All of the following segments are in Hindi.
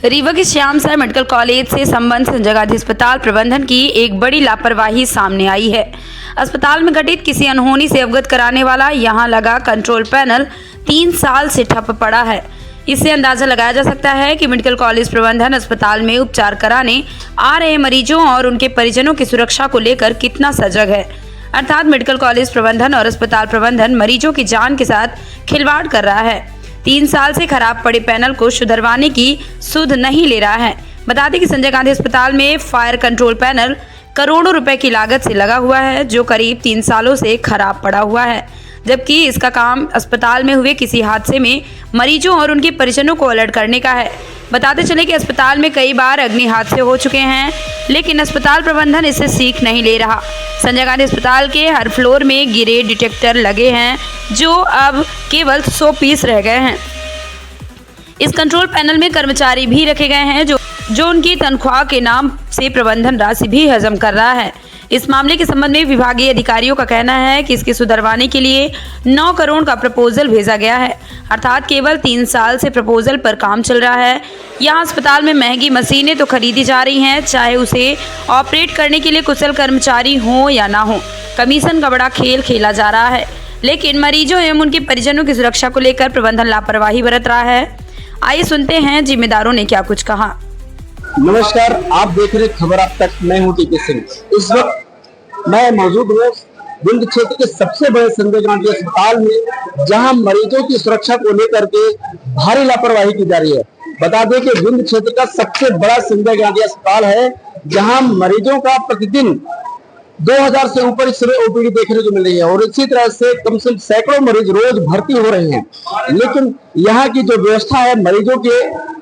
रीवा के श्याम साई मेडिकल कॉलेज से संबंध संजय गांधी अस्पताल प्रबंधन की एक बड़ी लापरवाही सामने आई है। अस्पताल में घटित किसी अनहोनी से अवगत कराने वाला यहां लगा कंट्रोल पैनल 3 साल से ठप पड़ा है। इससे अंदाजा लगाया जा सकता है कि मेडिकल कॉलेज प्रबंधन अस्पताल में उपचार कराने आ रहे मरीजों और उनके परिजनों की सुरक्षा को लेकर कितना सजग है। अर्थात मेडिकल कॉलेज प्रबंधन और अस्पताल प्रबंधन मरीजों की जान के साथ खिलवाड़ कर रहा है। 3 साल से खराब पड़े पैनल को सुधरवाने की सुध नहीं ले रहा है। बता दें कि संजय गांधी अस्पताल में फायर कंट्रोल पैनल करोड़ों रुपए की लागत से लगा हुआ है, जो करीब 3 सालों से खराब पड़ा हुआ है, जबकि इसका काम अस्पताल में हुए किसी हादसे में मरीजों और उनके परिजनों को अलर्ट करने का है। बताते चले कि अस्पताल में कई बार अग्नि हादसे हो चुके हैं, लेकिन अस्पताल प्रबंधन इससे सीख नहीं ले रहा। संजय गांधी अस्पताल के हर फ्लोर में गिरे डिटेक्टर लगे हैं, जो अब केवल 100 पीस रह गए हैं। इस कंट्रोल पैनल में कर्मचारी भी रखे गए हैं जो उनकी तनख्वाह के नाम से प्रबंधन राशि भी हजम कर रहा है। इस मामले के संबंध में विभागीय अधिकारियों का कहना है कि इसके सुधरवाने के लिए 9 करोड़ का प्रपोजल भेजा गया है। अर्थात केवल 3 साल से प्रपोजल पर काम चल रहा है। यहाँ अस्पताल में महंगी मशीनें तो खरीदी जा रही हैं, चाहे उसे ऑपरेट करने के लिए कुशल कर्मचारी हों या ना हो। कमीशन का बड़ा खेल खेला जा रहा है, लेकिन मरीजों एवं उनके परिजनों की सुरक्षा को लेकर प्रबंधन लापरवाही बरत रहा है। आइए सुनते हैं जिम्मेदारों ने क्या कुछ कहा। नमस्कार, आप देख रहे खबर आप तक। मैं हूं टीके सिंह। इस वक्त मैं मौजूद हूं विंध्य क्षेत्र के सबसे बड़े संजय गांधी अस्पताल में, जहां मरीजों की सुरक्षा को लेकर के भारी लापरवाही की जा रही है। बता दें कि विंध्य क्षेत्र का सबसे बड़ा संजय गांधी अस्पताल है, जहां मरीजों का प्रतिदिन 2000 से ऊपर इस समय ओपीडी देखने को मिल रही है और इसी तरह से कम से कम सैकड़ों मरीज रोज भर्ती हो रहे हैं। लेकिन यहाँ की जो व्यवस्था है मरीजों के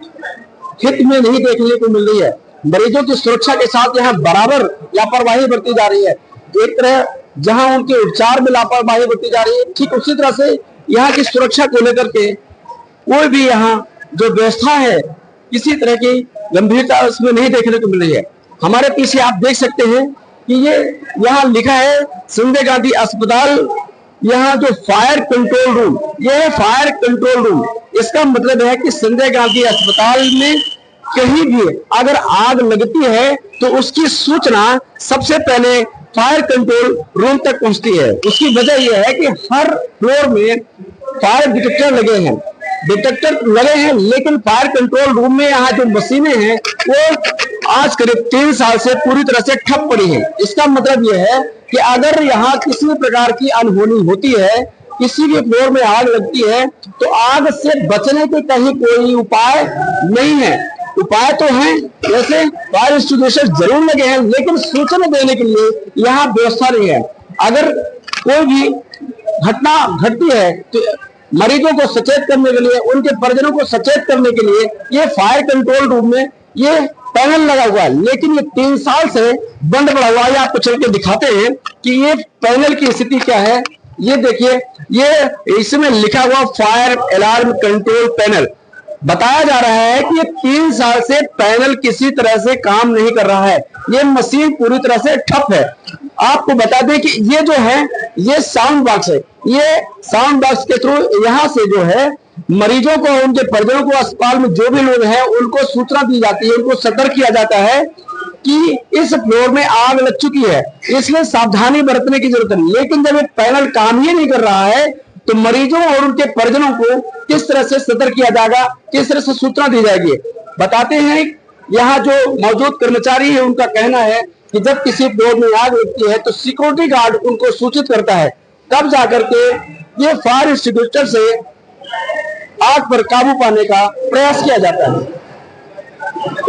हित में नहीं देखने को मिल रही है। मरीजों की सुरक्षा के साथ यहाँ बराबर लापरवाही बरती जा रही है। एक तरह जहाँ उनके उपचार में लापरवाही बरती जा रही है, ठीक उसी तरह से यहाँ की सुरक्षा को लेकर के कोई भी यहाँ जो व्यवस्था है किसी तरह की गंभीरता उसमें नहीं देखने को मिल रही है। हमारे पीछे आप देख सकते हैं कि ये यहाँ लिखा है संजय गांधी अस्पताल। यहाँ जो फायर कंट्रोल रूम, ये है फायर कंट्रोल रूम। इसका मतलब है कि संजय गांधी अस्पताल में कहीं भी अगर आग लगती है तो उसकी सूचना सबसे पहले फायर कंट्रोल रूम तक पहुंचती है। उसकी वजह यह है कि हर फ्लोर में फायर डिटेक्टर लगे हैं, लेकिन फायर कंट्रोल रूम में यहाँ जो मशीनें हैं वो आज करीब 3 साल से पूरी तरह से ठप पड़ी है। इसका मतलब यह है कि अगर यहाँ किसी भी प्रकार की अनहोनी होती है, किसी भी फ्लोर में आग लगती है, तो आग से बचने के कहीं कोई उपाय नहीं है। उपाय तो हैं, जैसे फायर एक्सटिंग्विशर जरूर लगे हैं, लेकिन सूचना देने के लिए यहाँ व्यवस्था नहीं है। अगर कोई भी घटना घटती है तो मरीजों को सचेत करने के लिए, उनके परिजनों को सचेत करने के लिए ये फायर कंट्रोल रूम में ये पैनल लगा हुआ है, लेकिन ये 3 साल से बंद पड़ा हुआ है। आपको चल के दिखाते हैं कि ये पैनल की स्थिति क्या है। ये देखिए, ये इसमें लिखा हुआ फायर अलार्म कंट्रोल पैनल। बताया जा रहा है कि ये 3 साल से पैनल किसी तरह से काम नहीं कर रहा है। ये मशीन पूरी तरह से ठप है। आपको बता दें कि ये जो है ये साउंड बॉक्स है। ये साउंड बॉक्स के थ्रू यहाँ से जो है मरीजों को, उनके परिजनों को, अस्पताल में जो भी लोग हैं उनको सूचना दी जाती है, उनको सतर्क किया जाता है कि इस फ्लोर में आग लग चुकी है, इसलिए सावधानी बरतने की जरूरत है। लेकिन जब ये पैनल काम ही नहीं कर रहा है तो मरीजों और उनके परिजनों को किस तरह से सतर्क किया जाएगा, किस तरह से सूचना दी जाएगी। बताते हैं यहाँ जो मौजूद कर्मचारी है उनका कहना है कि जब किसी फ्लोर में आग लगती है तो सिक्योरिटी गार्ड उनको सूचित करता है, तब जाकर के ये फायर एक्सटिंग्विशर से आग पर काबू पाने का प्रयास किया जाता है।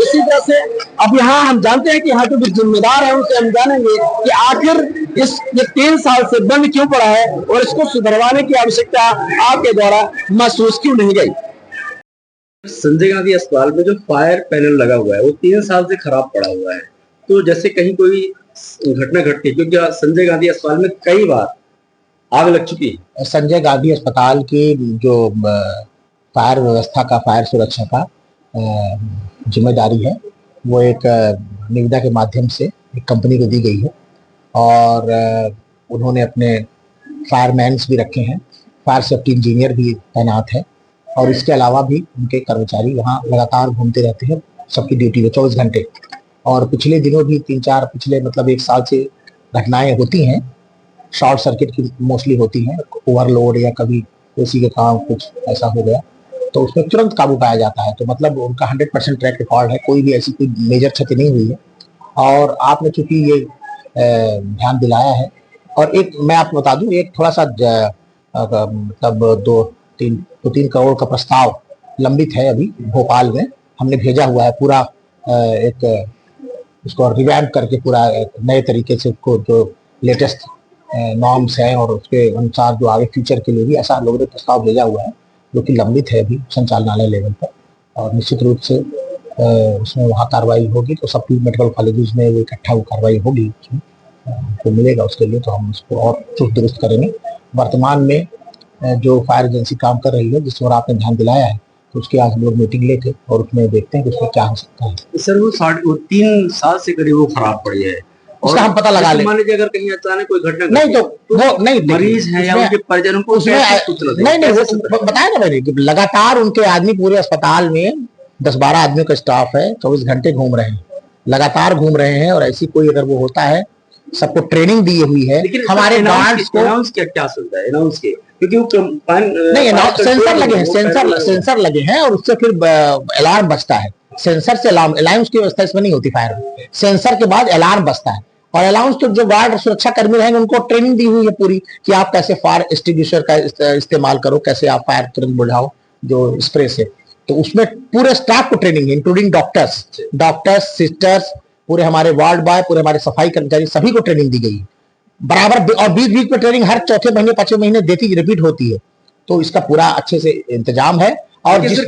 इसी तरह से अब यहाँ हम जानते हैं कि यहाँ जो जिम्मेदार है उनसे हम जानेंगे कि आखिर ये 3 साल से बंद क्यों पड़ा है और इसको सुधरवाने की आवश्यकता आपके द्वारा महसूस क्यों नहीं गई। संजय गांधी अस्पताल में जो फायर पैनल लगा हुआ है वो 3 साल से खराब पड़ा हुआ है। तो जैसे कहीं कोई घटना घटती है, क्योंकि संजय गांधी अस्पताल में कई बार आग लग चुकी है। संजय गांधी अस्पताल की जो फायर व्यवस्था का, फायर सुरक्षा का जिम्मेदारी है वो एक निविदा के माध्यम से एक कंपनी को दी गई है और उन्होंने अपने फायरमैन्स भी रखे हैं, फायर सेफ्टी इंजीनियर भी तैनात है और इसके अलावा भी उनके कर्मचारी वहाँ लगातार घूमते रहते हैं सबकी ड्यूटी में 24 घंटे। और पिछले दिनों भी 3-4 पिछले मतलब 1 साल से घटनाएं होती हैं, शॉर्ट सर्किट की मोस्टली होती हैं, ओवरलोड या कभी एसी के काम कुछ ऐसा हो गया तो उसमें तुरंत काबू पाया जाता है। तो मतलब उनका 100% ट्रैक रिकॉर्ड है, कोई भी ऐसी कोई मेजर क्षति नहीं हुई है। और आपने चूंकि ये ध्यान दिलाया है, और एक मैं आपको बता दूं, एक थोड़ा सा मतलब 2-3 करोड़ का प्रस्ताव लंबित है अभी भोपाल में, हमने भेजा हुआ है पूरा एक उसको रिवैम्प करके पूरा नए तरीके से उसको जो लेटेस्ट नॉर्म्स हैं और उसके अनुसार जो आगे फ्यूचर के लिए भी ऐसा लोगों ने प्रस्ताव भेजा हुआ है जो कि लंबित है अभी संचालनालय लेवल पर। और निश्चित रूप से उसमें वहाँ कार्रवाई होगी तो सब मेडिकल कॉलेजेस में वो इकट्ठा कार्रवाई होगी, उसमें तो मिलेगा उसके लिए, तो हम उसको और चुस्त दुरुस्त करेंगे। वर्तमान में जो फायर एजेंसी काम कर रही है जिस पर आपने ध्यान दिलाया है, तो उसकी आज लोग मीटिंग लेके और उसमें देखते हैं कि उसमें क्या हो सकता है। सर वो 3 साल से करीब वो खराब पड़ी है, उसका हम पता लगा लेंगे। मान लीजिए अगर कहीं अचानक कोई घटना नहीं तो वो नहीं मरीज है या उनके परिजनों को नहीं बताया ना मैंने कि लगातार उनके आदमी पूरे अस्पताल में 10-12 आदमियों का स्टाफ है, 24 घंटे घूम रहे हैं, लगातार घूम रहे हैं। और ऐसी कोई अगर वो होता है, सबको ट्रेनिंग दी हुई है हमारे गार्ड्स को। अनाउंस क्या सुनता है अनाउंस के, क्योंकि वो नहीं सेंसर लगे हैं, सेंसर लगे हैं और उससे फिर अलार्म बजता है। सेंसर से अलार्म की व्यवस्था इसमें नहीं होती फायर में, सेंसर के बाद अलार्म बजता है। और अलाउंस तो जो गार्ड सुरक्षा कर्मी रहेंगे उनको ट्रेनिंग दी हुई है पूरी कि आप कैसे फायर एक्सटिंग्विशर का इस्तेमाल करो, कैसे आप फायर तुरंत बुझाओ जो स्प्रे से। तो उसमें पूरे स्टाफ को ट्रेनिंग है, इंक्लूडिंग डॉक्टर्स, सिस्टर्स, पूरे हमारे वार्ड बॉय, पूरे हमारे सफाई कर्मचारी, सभी को ट्रेनिंग दी गई है बराबर। और बीच में ट्रेनिंग हर चौथे महीने 5वें महीने रिपीट होती है। तो इसका पूरा अच्छे से इंतजाम है। और जिस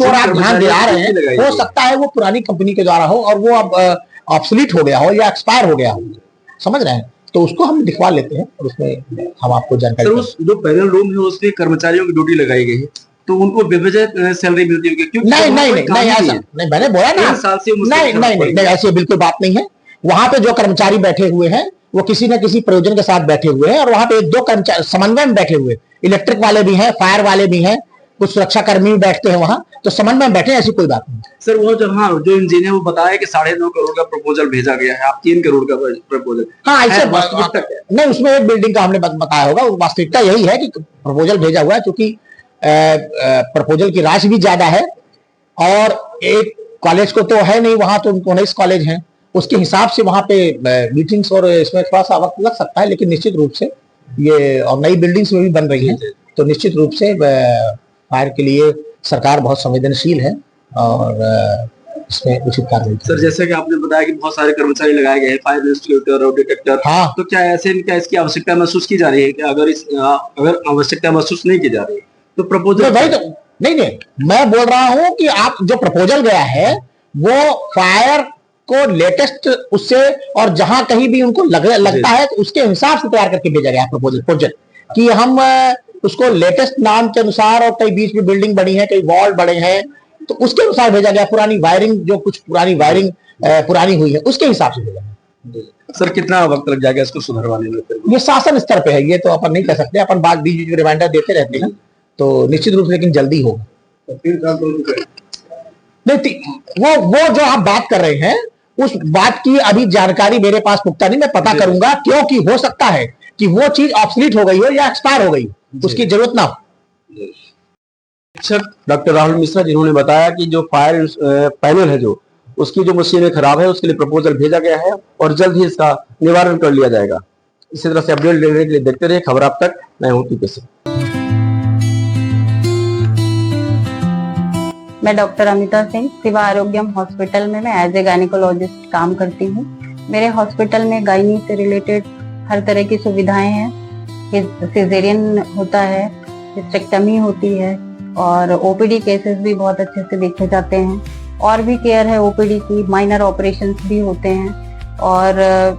ओर आप ध्यान दिला रहे हैं, हो सकता है वो पुरानी कंपनी के द्वारा हो और वो अब ऑब्सोलीट हो गया हो या एक्सपायर हो गया हो, समझ रहे हैं, तो उसको हम दिखवा लेते हैं और उसमें हम आपको जानकारी। सर उस जो पैनल रूम है उसमें कर्मचारियों की ड्यूटी लगाई गई है, तो उनको बेवजह सैलरी मिलती है क्योंकि नहीं ऐसा नहीं, मैंने बोला ना 3 साल से नहीं ऐसी बिल्कुल बात नहीं है। वहां पे जो कर्मचारी बैठे हुए हैं वो किसी न किसी प्रयोजन के साथ बैठे हुए हैं और वहां पे 1-2 कर्मचारी समन्वय में बैठे हुए, इलेक्ट्रिक वाले भी हैं, फायर वाले भी हैं, कुछ सुरक्षा कर्मी भी बैठते हैं वहां, तो समन्वय में बैठे, ऐसी कोई बात नहीं। सर वो जो इंजीनियर वो बताया कि 9.5 करोड़ का प्रपोजल भेजा गया है, आप 3 करोड़ का प्रपोजल। हाँ ऐसे नहीं, उसमें एक बिल्डिंग का हमने बताया होगा, वास्तविकता यही है कि प्रपोजल भेजा हुआ है क्योंकि प्रपोजल की राशि भी ज्यादा है और एक कॉलेज को तो है नहीं, वहां तो 19 कॉलेज हैं, उसके हिसाब से वहां पे मीटिंग्स और इसमें थोड़ा सा वक्त लग सकता है। लेकिन निश्चित रूप से ये और नई बिल्डिंग्स में भी बन रही हैं, तो निश्चित रूप से फायर के लिए सरकार बहुत संवेदनशील है और इसमें उचित कार्रवाई। सर जैसे कि आपने बताया कि बहुत सारे कर्मचारी लगाए गए हैं, फायर इंस्टिट्यूटर और डिटेक्टर, हाँ, तो क्या ऐसे क्या इसकी आवश्यकता महसूस की जा रही है कि अगर आवश्यकता महसूस नहीं की जा रही तो प्रपोजल भाई तो नहीं मैं बोल रहा हूं कि आप जो प्रपोजल गया है वो फायर को लेटेस्ट उससे और जहां कहीं भी उनको लगता है तो उसके हिसाब से तैयार करके भेजा गया प्रपोजल प्रोजेक्ट कि हम उसको लेटेस्ट नाम के अनुसार, और कई बीच में बिल्डिंग बनी है, कई वॉल बड़े हैं, तो उसके अनुसार भेजा गया। पुरानी वायरिंग जो कुछ पुरानी वायरिंग पुरानी हुई है उसके हिसाब से भेजा गया। सर कितना वक्त लग जाएगा इसको सुधरवाने में? ये शासन स्तर पे है, ये तो अपन नहीं कह सकते, अपन बात बीच में रिमाइंडर देते रहते हैं, तो निश्चित रूप से लेकिन जल्दी होगा। नहीं वो जो आप बात कर रहे हैं उस बात की अभी जानकारी मेरे पास पुख्ता नहीं, मैं पता करूंगा, क्योंकि हो सकता है कि वो चीज ऑब्सोलीट हो गई हो या एक्सपायर हो गई, उसकी जरूरत ना हो। शिक्षक डॉक्टर राहुल मिश्रा जिन्होंने बताया कि जो फायर पैनल है जो उसकी जो मशीनें खराब है उसके लिए प्रपोजल भेजा गया है और जल्द ही इसका निवारण कर लिया जाएगा। इसी तरह से अपडेट लेने के लिए देखते रहिए खबर अब तक। मैं हूं टीपी सिंह। मैं डॉक्टर अमिता सिंह शिवा आरोग्यम हॉस्पिटल में मैं एज ए गायनिकोलॉजिस्ट काम करती हूँ। मेरे हॉस्पिटल में गायनी से रिलेटेड हर तरह की सुविधाएं हैं। सिजेरियन होता है, हिस्टेक्टमी होती है और ओपीडी केसेस भी बहुत अच्छे से देखे जाते हैं, और भी केयर है ओपीडी की, माइनर ऑपरेशंस भी होते हैं और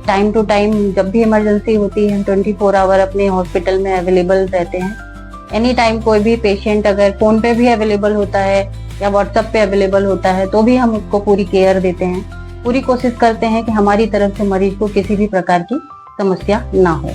टाइम टू टाइम जब भी इमरजेंसी होती है 24 आवर अपने हॉस्पिटल में अवेलेबल रहते हैं। एनी टाइम कोई भी पेशेंट अगर फोन पे भी अवेलेबल होता है या व्हाट्सएप पे अवेलेबल होता है तो भी हम उसको पूरी केयर देते हैं। पूरी कोशिश करते हैं कि हमारी तरफ से मरीज को किसी भी प्रकार की समस्या ना हो।